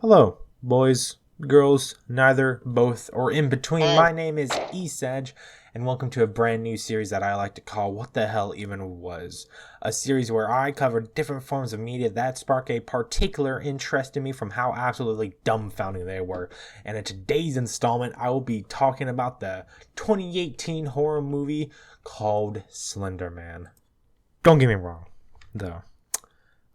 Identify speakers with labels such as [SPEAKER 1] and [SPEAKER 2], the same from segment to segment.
[SPEAKER 1] Hello, boys, girls, neither, both, or in between. My name is Esedge, and welcome to a brand new series that I like to call What the Hell Even Was. A series where I cover different forms of media that spark a particular interest in me from how absolutely dumbfounding they were. And in today's installment, I will be talking about the 2018 horror movie called Slender Man. Don't get me wrong, though.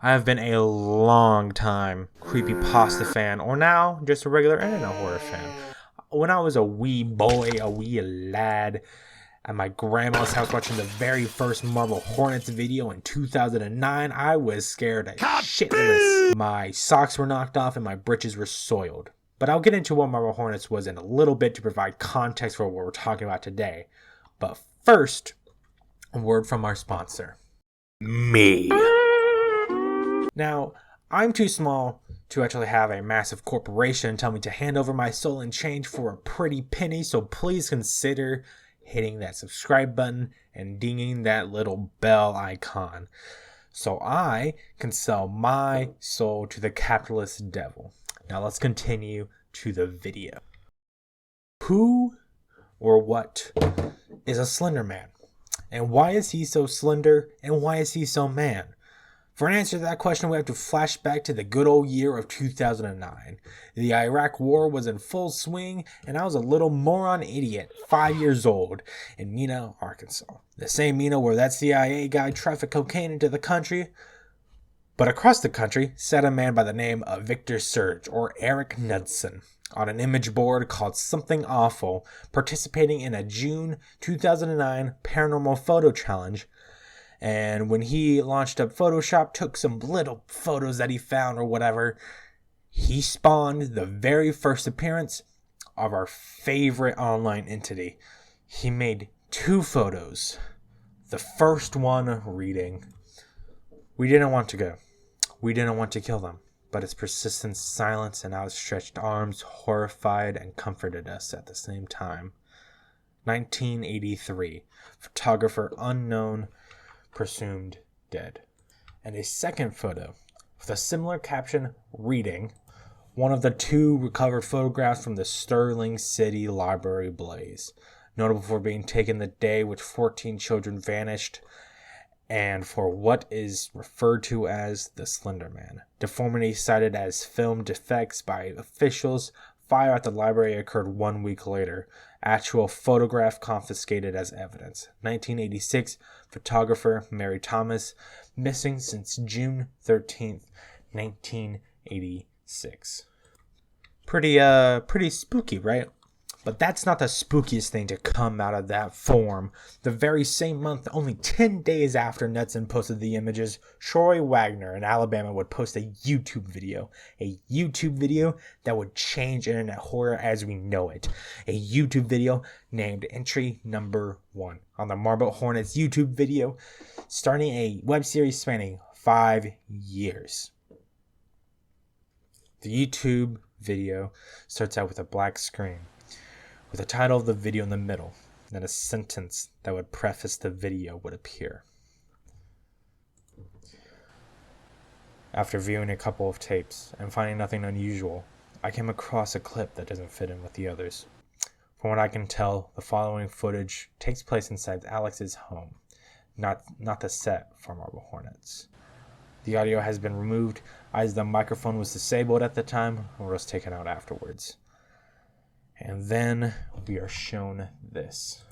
[SPEAKER 1] I have been a long time creepypasta fan, or now just a regular internet horror fan. When I was a wee boy, a wee lad, at my grandma's house watching the very first Marble Hornets video in 2009, I was scared shitless. My socks were knocked off and my britches were soiled. But I'll get into what Marble Hornets was in a little bit to provide context for what we're talking about today. But first, a word from our sponsor. Me. Now, I'm too small to actually have a massive corporation tell me to hand over my soul in change for a pretty penny, so please consider hitting that subscribe button and dinging that little bell icon so I can sell my soul to the capitalist devil. Now let's continue to the video. Who or what is a Slender Man? And why is he so slender? And why is he so man? For an answer to that question, we have to flash back to the good old year of 2009. The Iraq War was in full swing, and I was a little moron idiot, 5 years old, in Mena, Arkansas. The same Mena where that CIA guy trafficked cocaine into the country. But across the country sat a man by the name of Victor Surge, or Eric Knudsen, on an image board called Something Awful, participating in a June 2009 paranormal photo challenge. And when he launched up Photoshop, took some little photos that he found or whatever, he spawned the very first appearance of our favorite online entity. He made 2 photos. The first one reading, "We didn't want to go. We didn't want to kill them, but his persistent silence and outstretched arms horrified and comforted us at the same time." 1983. Photographer unknown, presumed dead. And a second photo with a similar caption reading, "One of the 2 recovered photographs from the Sterling City Library blaze, notable for being taken the day which 14 children vanished and for what is referred to as the Slender Man. Deformity cited as film defects by officials. Fire at the library occurred 1 week later. Actual photograph confiscated as evidence. 1986, photographer Mary Thomas, missing since June 13th, 1986. Pretty spooky, right? But that's not the spookiest thing to come out of that form. The very same month, only 10 days after Knudsen posted the images, Troy Wagner in Alabama would post a YouTube video. A YouTube video that would change internet horror as we know it. A YouTube video named Entry Number 1 on the Marble Hornets YouTube video, starting a web series spanning 5 years. The YouTube video starts out with a black screen, with the title of the video in the middle, then a sentence that would preface the video would appear. After viewing a couple of tapes and finding nothing unusual, I came across a clip that doesn't fit in with the others. From what I can tell, the following footage takes place inside Alex's home, not the set for Marble Hornets. The audio has been removed as the microphone was disabled at the time or was taken out afterwards. And then we are shown this.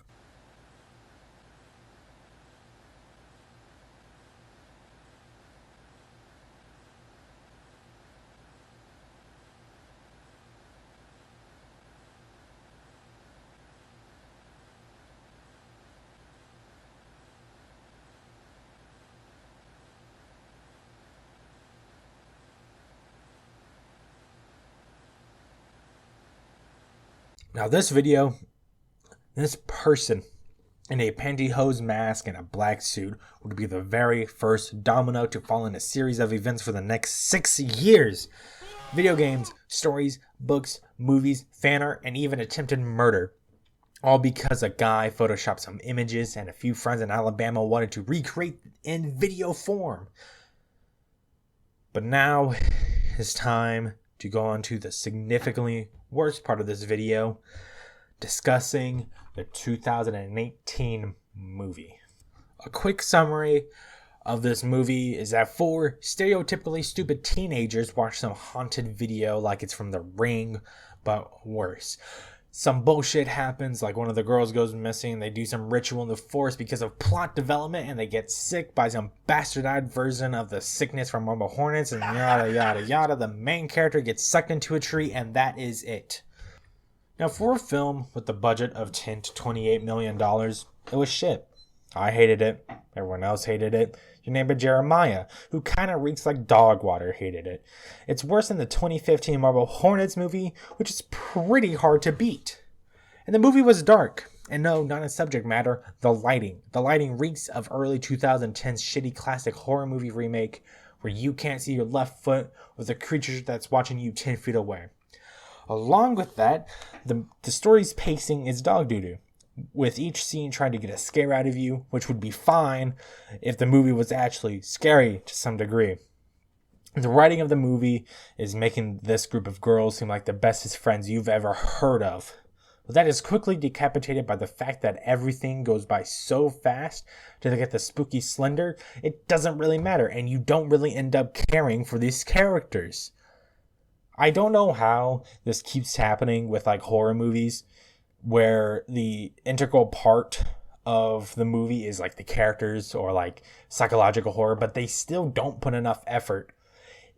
[SPEAKER 1] Now this video, this person in a pantyhose mask and a black suit would be the very first domino to fall in a series of events for the next 6 years. Video games, stories, books, movies, fan art, and even attempted murder. All because a guy photoshopped some images and a few friends in Alabama wanted to recreate in video form. But now it's time to go on to the significantly worst part of this video, discussing the 2018 movie. A quick summary of this movie is that four stereotypically stupid teenagers watch some haunted video like it's from The Ring, but worse. Some bullshit happens, like one of the girls goes missing, they do some ritual in the forest because of plot development, and they get sick by some bastardized version of the sickness from Marble Hornets, and yada yada yada. The main character gets sucked into a tree, and that is it. Now, for a film with a budget of $10 to $28 million, it was shit. I hated it. Everyone else hated it. Your neighbor Jeremiah, who kind of reeks like dog water, hated it. It's worse than the 2015 Marble Hornets movie, which is pretty hard to beat. And the movie was dark. And no, not in subject matter, the lighting. The lighting reeks of early 2010's shitty classic horror movie remake where you can't see your left foot with a creature that's watching you 10 feet away. Along with that, the story's pacing is dog doo-doo, with each scene trying to get a scare out of you, which would be fine if the movie was actually scary to some degree. The writing of the movie is making this group of girls seem like the bestest friends you've ever heard of. But that is quickly decapitated by the fact that everything goes by so fast to get the spooky Slender, it doesn't really matter, and you don't really end up caring for these characters. I don't know how this keeps happening with like horror movies, where the integral part of the movie is like the characters or like psychological horror, but they still don't put enough effort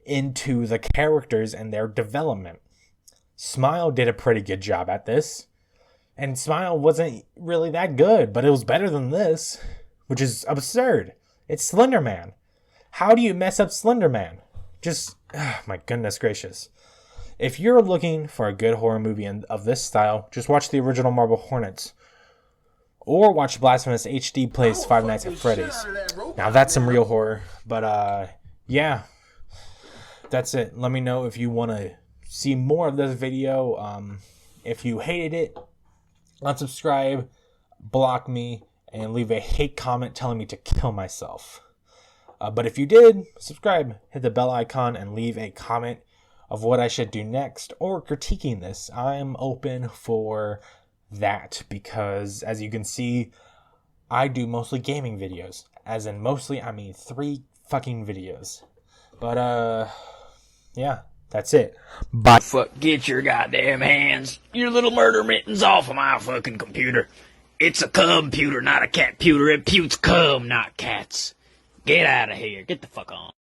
[SPEAKER 1] into the characters and their development. Smile did a pretty good job at this, and Smile wasn't really that good, but it was better than this, which is absurd. It's Slender Man. How do you mess up Slender Man? Just, my goodness gracious. If you're looking for a good horror movie of this style, just watch the original Marble Hornets. Or watch Blasphemous HD Plays Five Nights at Freddy's. Now that's some real horror. But yeah. That's it. Let me know if you want to see more of this video. If you hated it, unsubscribe, block me, and leave a hate comment telling me to kill myself. But if you did, subscribe, hit the bell icon, and leave a comment of what I should do next, or critiquing this. I'm open for that, because as you can see, I do mostly gaming videos. As in mostly, I mean 3 fucking videos. But yeah, that's it. Bye.
[SPEAKER 2] Fuck, get your goddamn hands, your little murder mittens off of my fucking computer. It's a computer, not a cat-puter. It putes cum, not cats. Get out of here. Get the fuck on.